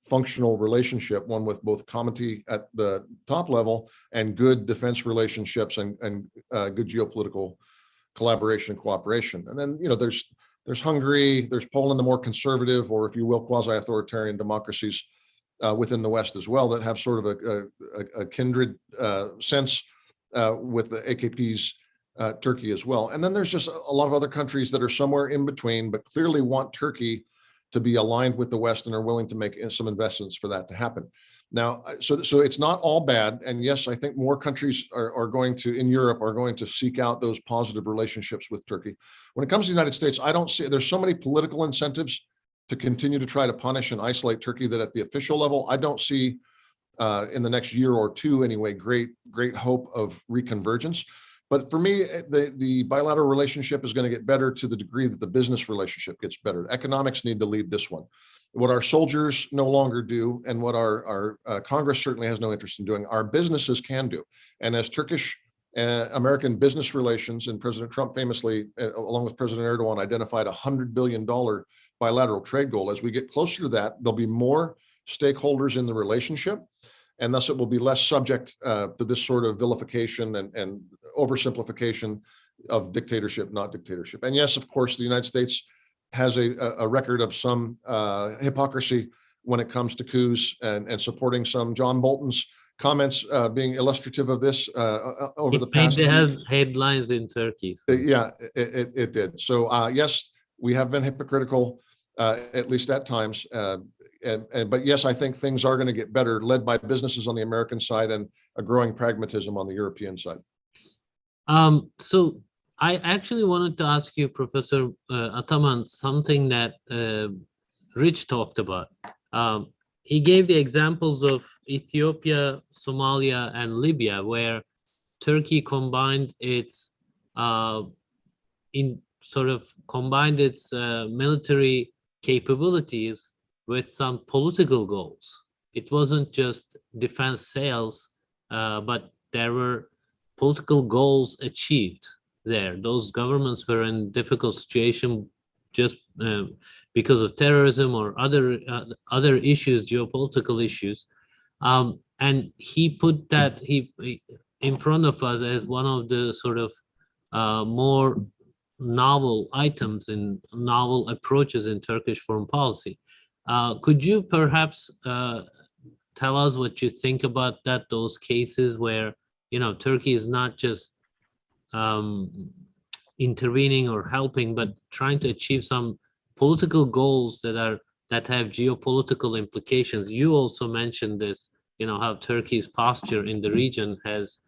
functional relationship, one with both comity at the top level and good defense relationships and good geopolitical collaboration and cooperation. And then, there's Hungary, there's Poland, the more conservative, or if you will, quasi-authoritarian democracies within the West as well that have sort of a kindred sense with the AKP's Turkey as well. And then there's just a lot of other countries that are somewhere in between, but clearly want Turkey to be aligned with the West and are willing to make some investments for that to happen. Now, so it's not all bad. And yes, I think more countries are going to, in Europe, are going to seek out those positive relationships with Turkey. When it comes to the United States, I don't see, there's so many political incentives to continue to try to punish and isolate Turkey that at the official level, I don't see in the next year or two anyway, great hope of reconvergence. But for me, the bilateral relationship is going to get better to the degree that the business relationship gets better. Economics need to lead this one. What our soldiers no longer do, and what our Congress certainly has no interest in doing, our businesses can do. And as Turkish-American business relations, and President Trump famously, along with President Erdogan, identified a $100 billion bilateral trade goal. As we get closer to that, there'll be more stakeholders in the relationship, and thus it will be less subject to this sort of vilification and oversimplification of dictatorship, not dictatorship. And yes, of course, the United States has a record of some hypocrisy when it comes to coups and supporting some. John Bolton's comments being illustrative of this over the past week. They have headlines in Turkey. So. Yeah, it did. So yes, we have been hypocritical, at least at times. But yes, I think things are going to get better, led by businesses on the American side and a growing pragmatism on the European side. So I actually wanted to ask you, Professor Ataman, something that Rich talked about. He gave the examples of Ethiopia, Somalia, and Libya, where Turkey combined its military capabilities with some political goals. It wasn't just defense sales, but there were political goals achieved there. Those governments were in difficult situation just because of terrorism or other issues, geopolitical issues. And he put that in front of us as one of the sort of more novel items and novel approaches in Turkish foreign policy. Could you perhaps tell us what you think about that, those cases where, you know, Turkey is not just intervening or helping, but trying to achieve some political goals that have geopolitical implications? You also mentioned this, you know, how Turkey's posture in the region has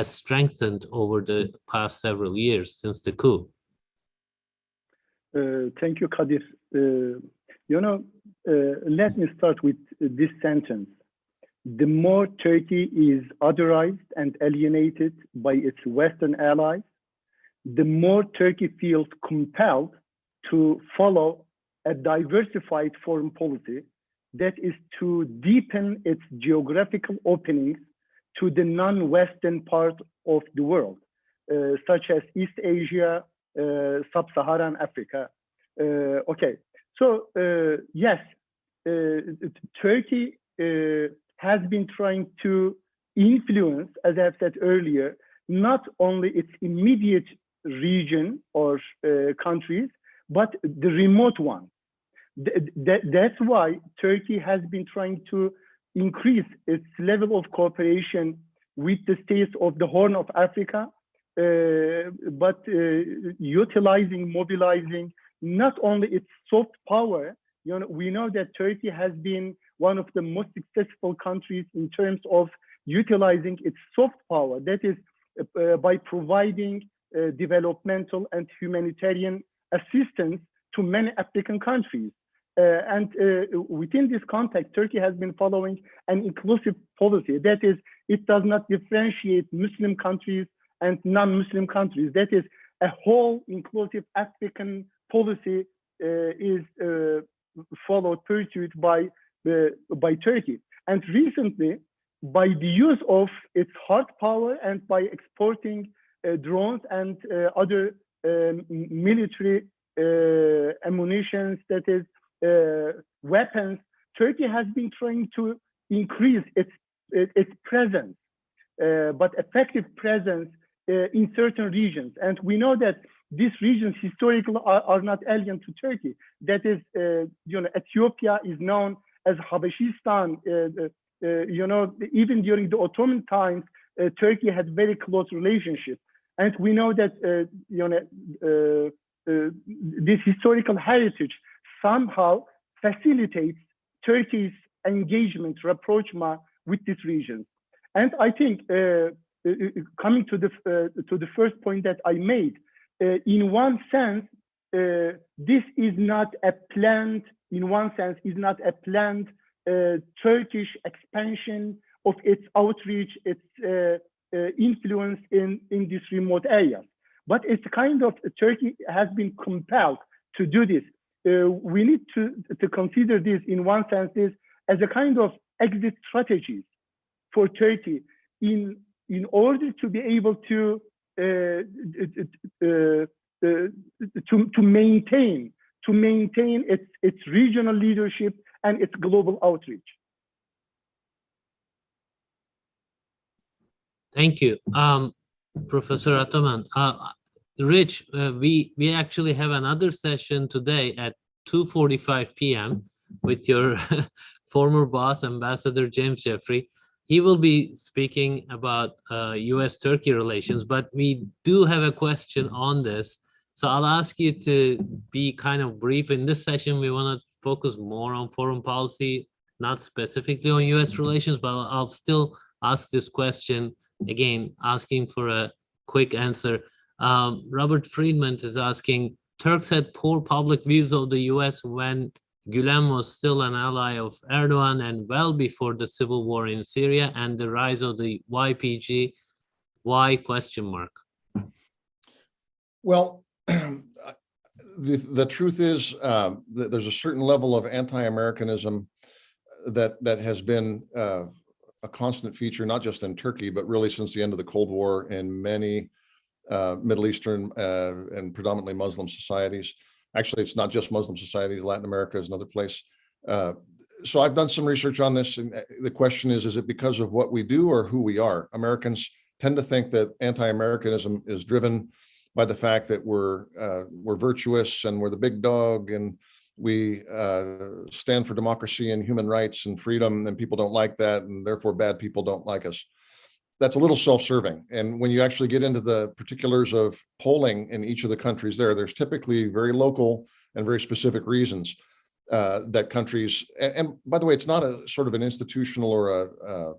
strengthened over the past several years since the coup. Thank you, Kadir. Let me start with this sentence. The more Turkey is otherized and alienated by its Western allies, the more Turkey feels compelled to follow a diversified foreign policy that is to deepen its geographical openings to the non-Western part of the world, such as East Asia, Sub-Saharan Africa. Yes, Turkey has been trying to influence, as I've said earlier, not only its immediate region or countries, but the remote ones. That's why Turkey has been trying to increase its level of cooperation with the states of the Horn of Africa, but mobilizing not only its soft power. We know that Turkey has been one of the most successful countries in terms of utilizing its soft power. That is by providing developmental and humanitarian assistance to many African countries. And within this context, Turkey has been following an inclusive policy. That is, it does not differentiate Muslim countries and non-Muslim countries. That is, a whole inclusive African policy is pursued by Turkey. And recently, by the use of its hard power and by exporting drones and other military ammunition, that is, weapons, Turkey has been trying to increase its presence, but effective presence in certain regions. And we know that these regions historically are not alien to Turkey. That is, Ethiopia is known as Habeshistan. Even during the Ottoman times, Turkey had very close relationships. And we know that this historical heritage somehow facilitates Turkey's engagement, rapprochement with this region. And I think, coming to the first point that I made, in one sense, this is not a planned. Turkish expansion of its outreach, its influence in these remote areas. But it's kind of, Turkey has been compelled to do this. We need to consider this in one sense as a kind of exit strategy for Turkey in order to be able to maintain its regional leadership and its global outreach. Thank you, Professor Ataman. Rich, we actually have another session today at 2:45 p.m. with your former boss, Ambassador James Jeffrey. He will be speaking about U.S.-Turkey relations, but we do have a question on this. So I'll ask you to be kind of brief. In this session, we want to focus more on foreign policy, not specifically on U.S. relations, but I'll still ask this question again, asking for a quick answer. Robert Friedman is asking, Turks had poor public views of the U.S. when Gülen was still an ally of Erdogan and well before the civil war in Syria and the rise of the YPG. Why question mark? Well, the truth is that there's a certain level of anti-Americanism that has been a constant feature, not just in Turkey, but really since the end of the Cold War in many Middle Eastern and predominantly Muslim societies. Actually, it's not just Muslim societies. Latin America is another place. So I've done some research on this, and the question is it because of what we do or who we are? Americans tend to think that anti-Americanism is driven by the fact that we're virtuous and we're the big dog and we stand for democracy and human rights and freedom, and people don't like that, and therefore bad people don't like us. That's a little self-serving. And when you actually get into the particulars of polling in each of the countries there's typically very local and very specific reasons that countries, and by the way, it's not a sort of an institutional or a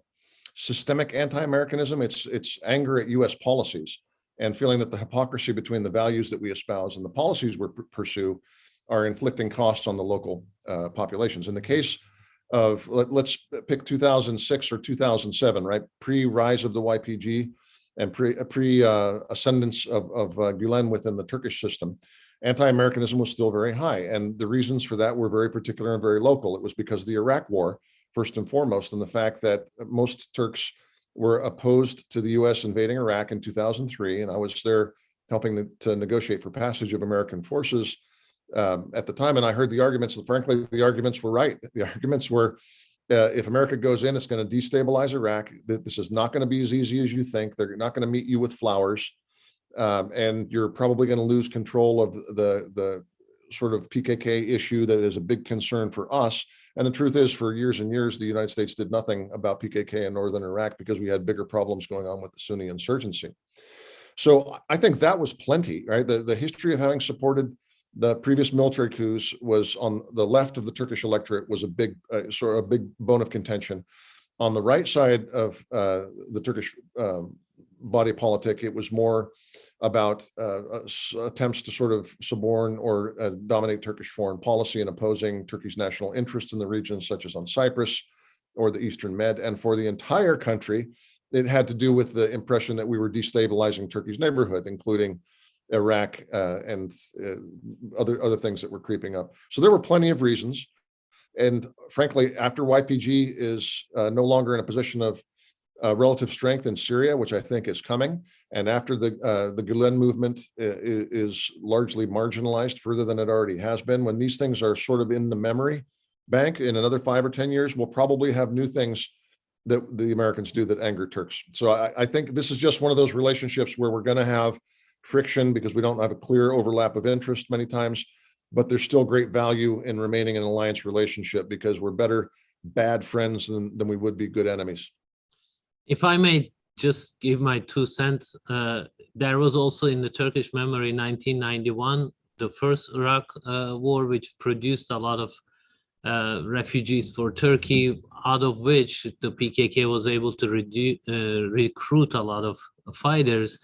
systemic anti-Americanism. It's anger at US policies and feeling that the hypocrisy between the values that we espouse and the policies we pursue are inflicting costs on the local populations. In the case of, let's pick 2006 or 2007, right? Pre-rise of the YPG and pre-ascendance of Gülen within the Turkish system, anti-Americanism was still very high. And the reasons for that were very particular and very local. It was because of the Iraq War, first and foremost, and the fact that most Turks were opposed to the US invading Iraq in 2003. And I was there helping to negotiate for passage of American forces at the time, and I heard the arguments, and frankly, the arguments were right. The arguments were, if America goes in, it's going to destabilize Iraq. This is not going to be as easy as you think. They're not going to meet you with flowers, and you're probably going to lose control of the sort of PKK issue that is a big concern for us. And the truth is, for years and years, the United States did nothing about PKK in northern Iraq because we had bigger problems going on with the Sunni insurgency. So I think that was plenty, right? The history of having supported the previous military coups was on the left of the Turkish electorate was a big sort of a big bone of contention. On the right side of the Turkish body politic, it was more about attempts to sort of suborn or dominate Turkish foreign policy and opposing Turkey's national interests in the region, such as on Cyprus or the Eastern Med. And for the entire country, it had to do with the impression that we were destabilizing Turkey's neighborhood, including Iraq and other things that were creeping up. So there were plenty of reasons. And frankly, after YPG is no longer in a position of relative strength in Syria, which I think is coming, and after the Gülen movement is largely marginalized further than it already has been, when these things are sort of in the memory bank in another 5 or 10 years, we'll probably have new things that the Americans do that anger Turks. So I think this is just one of those relationships where we're going to have friction because we don't have a clear overlap of interest many times, but there's still great value in remaining in an alliance relationship because we're better bad friends than we would be good enemies. If I may just give my 2 cents, there was also in the Turkish memory 1991, the first Iraq war, which produced a lot of refugees for Turkey, out of which the PKK was able to recruit a lot of fighters.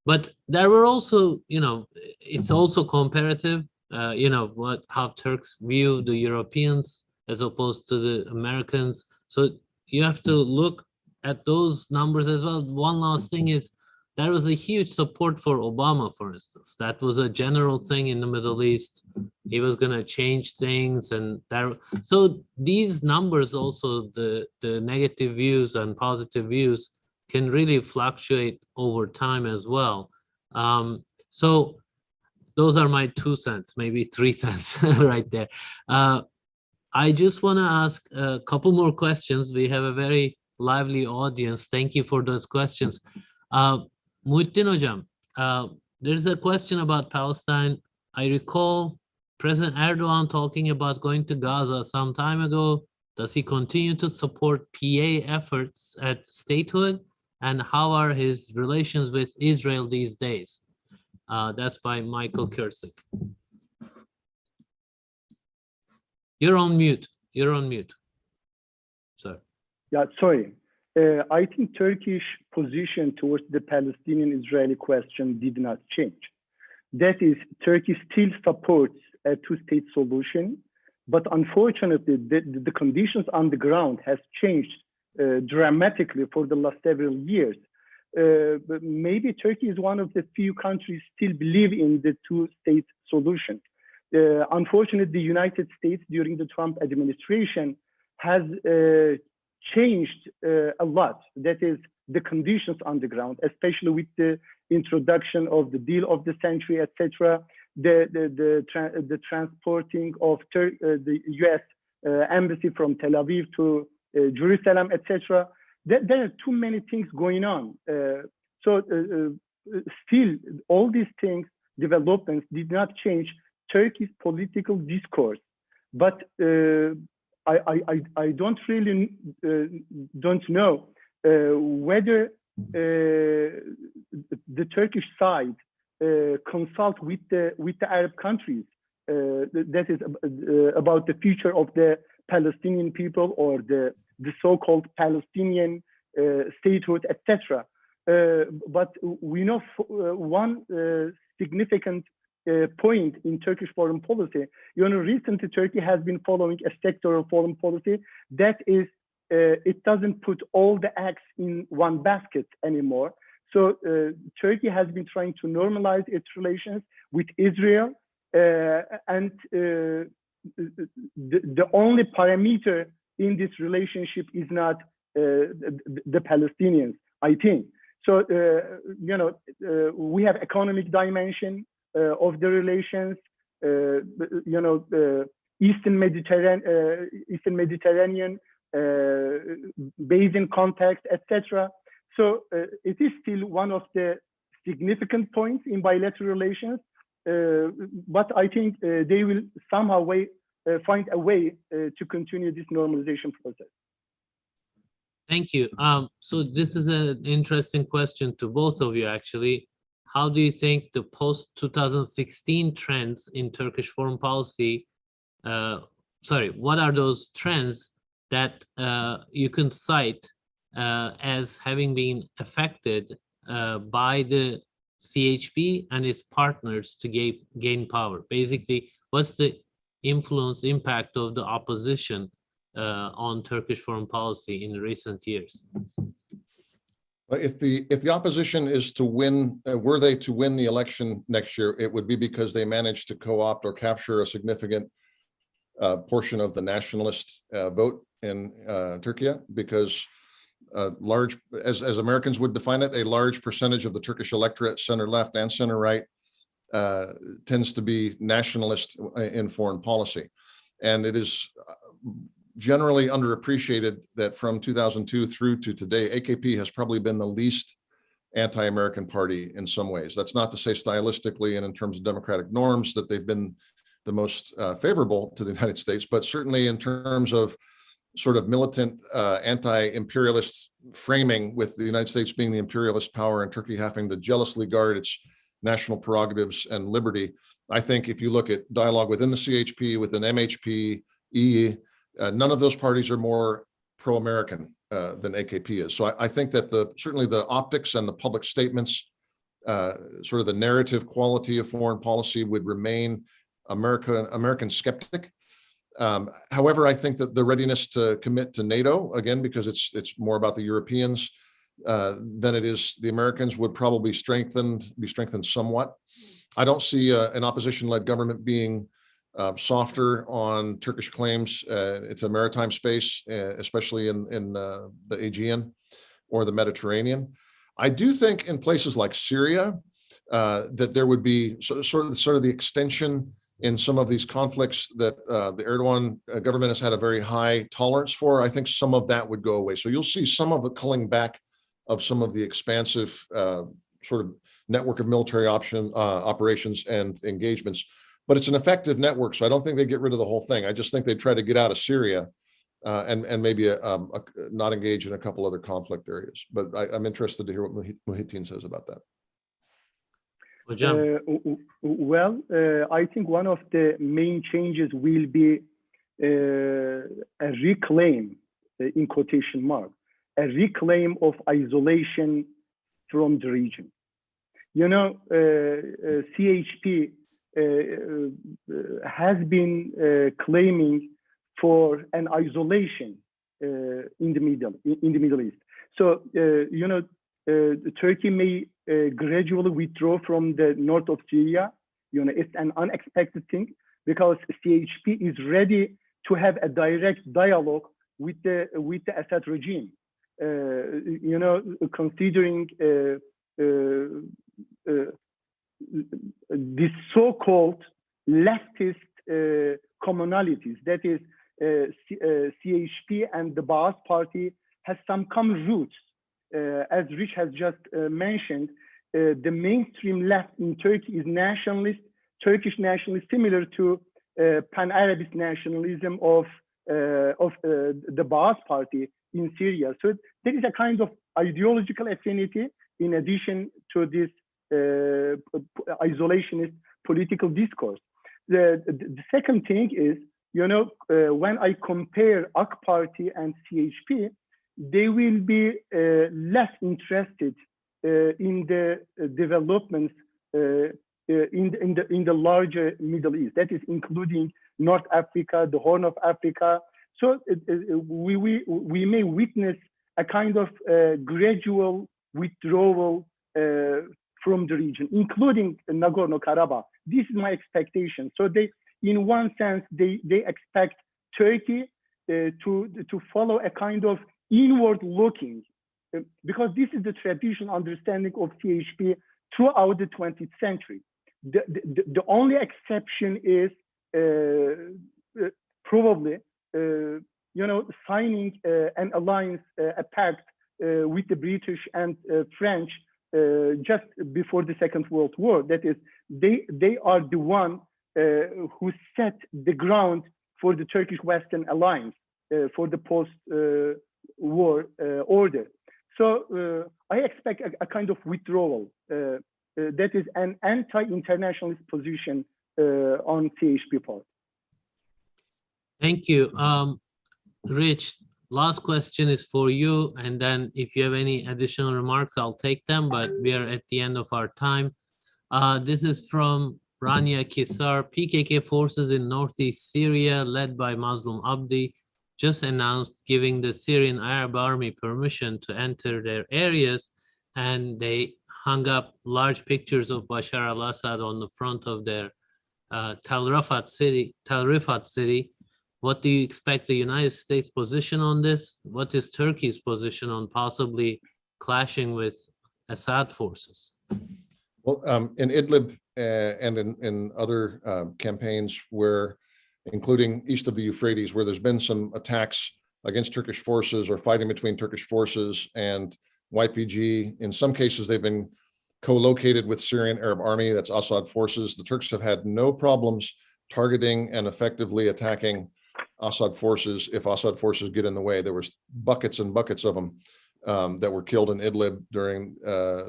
But there were also, it's also comparative, how Turks view the Europeans as opposed to the Americans. So you have to look at those numbers as well. One last thing is, there was a huge support for Obama, for instance. That was a general thing in the Middle East. He was going to change things, and so these numbers also, the negative views and positive views, can really fluctuate over time as well. So those are my 2 cents, maybe 3 cents right there. I just want to ask a couple more questions. We have a very lively audience. Thank you for those questions. Muhittin Hocam, there's a question about Palestine. I recall President Erdogan talking about going to Gaza some time ago. Does he continue to support PA efforts at statehood? And how are his relations with Israel these days? That's by Michael Kurzik. You're on mute. You're on mute. Sorry. Yeah, sorry. I think Turkish position towards the Palestinian-Israeli question did not change. That is, Turkey still supports a two-state solution, but unfortunately, the conditions on the ground has changed dramatically for the last several years. But maybe Turkey is one of the few countries still believe in the two-state solution. Unfortunately, the United States during the Trump administration has changed a lot. That is the conditions on the ground, especially with the introduction of the deal of the century, etc. The transporting of the U.S. Embassy from Tel Aviv to Jerusalem, etc. There are too many things going on. Still, all these things, developments did not change Turkey's political discourse. But I don't really don't know whether the Turkish side consult with the Arab countries that is about the future of the Palestinian people or the so-called Palestinian statehood, etc. But we know one significant point in Turkish foreign policy. Recently Turkey has been following a sectoral foreign policy that is, it doesn't put all the eggs in one basket anymore. So Turkey has been trying to normalize its relations with Israel, and the only parameter in this relationship is not the Palestinians, I think. So, we have economic dimension of the relations, Eastern Mediterranean basin context, etc. So it is still one of the significant points in bilateral relations, but I think they will somehow find a way to continue this normalization process. Thank you. So this is an interesting question to both of you, actually. How do you think the post-2016 trends in Turkish foreign policy, what are those trends that you can cite as having been affected by the CHP and its partners to gain power? Basically, what's the impact of the opposition on Turkish foreign policy in recent years? If the opposition is to win, were they to win the election next year, it would be because they managed to co-opt or capture a significant portion of the nationalist vote in Turkey, because large, as Americans would define it, a large percentage of the Turkish electorate, center left and center right, tends to be nationalist in foreign policy. And it is generally underappreciated that from 2002 through to today, AKP has probably been the least anti-American party in some ways. That's not to say stylistically and in terms of democratic norms that they've been the most favorable to the United States, but certainly in terms of sort of militant anti-imperialist framing, with the United States being the imperialist power and Turkey having to jealously guard its national prerogatives and liberty. I think if you look at dialogue within the CHP, within MHP, none of those parties are more pro-American than AKP is. So I think that certainly the optics and the public statements, sort of the narrative quality of foreign policy would remain American skeptic. However, I think that the readiness to commit to NATO, again, because it's more about the Europeans than it is the Americans, would probably be strengthened somewhat. I don't see an opposition-led government being softer on Turkish claims to maritime space, especially in the Aegean or the Mediterranean. I do think in places like Syria that there would be sort of the extension in some of these conflicts that the Erdogan government has had a very high tolerance for. I think some of that would go away. So you'll see some of the culling back of some of the expansive sort of network of military operations and engagements. But it's an effective network, so I don't think they get rid of the whole thing. I just think they try to get out of Syria and maybe not engage in a couple other conflict areas. But I'm interested to hear what Muhittin says about that. I think one of the main changes will be a reclaim, in quotation marks, a reclaim of isolation from the region. CHP has been claiming for an isolation in the Middle East. So Turkey may gradually withdraw from the north of Syria. It's an unexpected thing because CHP is ready to have a direct dialogue with the Assad regime. Considering this so-called leftist commonalities, that is, CHP and the Ba'ath Party has some common roots. As Rich has just mentioned, the mainstream left in Turkey is nationalist, Turkish nationalist, similar to pan-Arabist nationalism of the Ba'ath Party in Syria. So there is a kind of ideological affinity in addition to this isolationist political discourse. The second thing is, when I compare AK Party and CHP, they will be less interested in the developments in the larger Middle East. That is including North Africa, the Horn of Africa. So we may witness a kind of gradual withdrawal from the region, including Nagorno-Karabakh. This is my expectation. So they, in one sense, they expect Turkey to follow a kind of inward-looking, because this is the traditional understanding of CHP throughout the 20th century. The only exception is probably, signing an alliance, a pact with the British and French just before the Second World War. That is, they are the one who set the ground for the Turkish-Western alliance for the post-war order. So I expect a kind of withdrawal. That is an anti-internationalist position on CHP part. Thank you. Rich, last question is for you, and then if you have any additional remarks, I'll take them, but we are at the end of our time. This is from Rania Kisar. PKK forces in northeast Syria, led by Muslim Abdi, just announced giving the Syrian Arab army permission to enter their areas, and they hung up large pictures of Bashar al-Assad on the front of their Tal Rifat city. What do you expect the United States position on this? What is Turkey's position on possibly clashing with Assad forces? Well, in Idlib and in other campaigns where, including east of the Euphrates, where there's been some attacks against Turkish forces or fighting between Turkish forces and YPG, in some cases they've been co-located with Syrian Arab Army, that's Assad forces. The Turks have had no problems targeting and effectively attacking Assad forces if Assad forces get in the way. There was buckets and buckets of them that were killed in Idlib during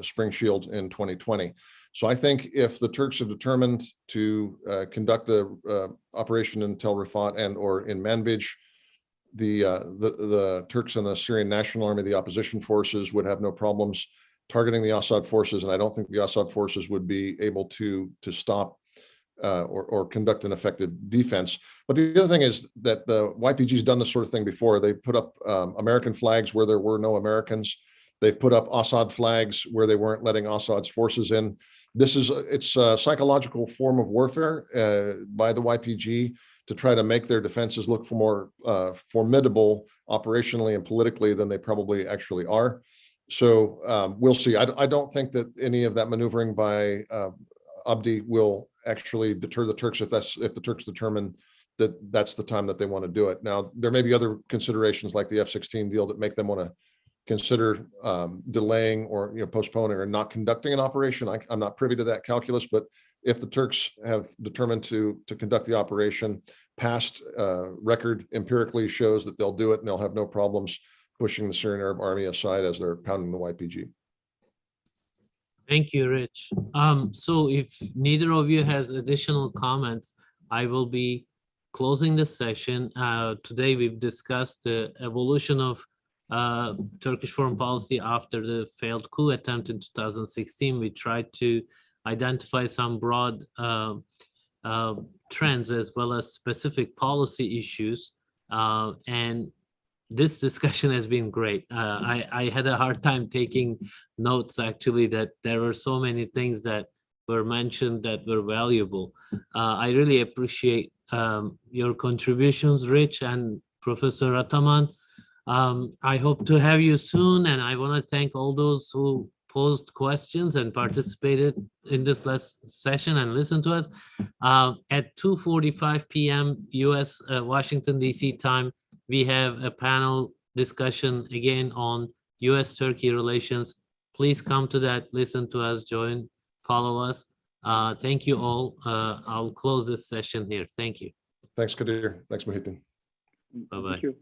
Spring Shield in 2020. So I think if the Turks are determined to conduct the operation in Tel Rifat and or in Manbij, the Turks and the Syrian National Army, the opposition forces, would have no problems targeting the Assad forces, and I don't think the Assad forces would be able to stop or conduct an effective defense. But the other thing is that the YPG's done this sort of thing before. They put up American flags where there were no Americans. They've put up Assad flags where they weren't letting Assad's forces in. It's a psychological form of warfare by the YPG to try to make their defenses look more formidable operationally and politically than they probably actually are. So we'll see. I don't think that any of that maneuvering by Abdi will actually deter the Turks if the Turks determine that that's the time that they want to do it. Now, there may be other considerations like the F-16 deal that make them want to consider delaying or postponing or not conducting an operation. I'm not privy to that calculus, but if the Turks have determined to conduct the operation, past record empirically shows that they'll do it and they'll have no problems pushing the Syrian Arab Army aside as they're pounding the YPG. Thank you, Rich. So if neither of you has additional comments, I will be closing the session. Today we've discussed the evolution of Turkish foreign policy after the failed coup attempt in 2016. We tried to identify some broad trends as well as specific policy issues. And this discussion has been great. I had a hard time taking notes, actually, that there were so many things that were mentioned that were valuable. I really appreciate your contributions, Rich and Professor Ataman. I hope to have you soon, and I want to thank all those who posed questions and participated in this last session and listened to us. At 2:45 p.m. US Washington DC time, we have a panel discussion again on US-Turkey relations. Please come to that, listen to us, join, follow us. Thank you all. I'll close this session here. Thank you. Thanks, Kadir. Thanks, Muhittin. Bye-bye. Thank you.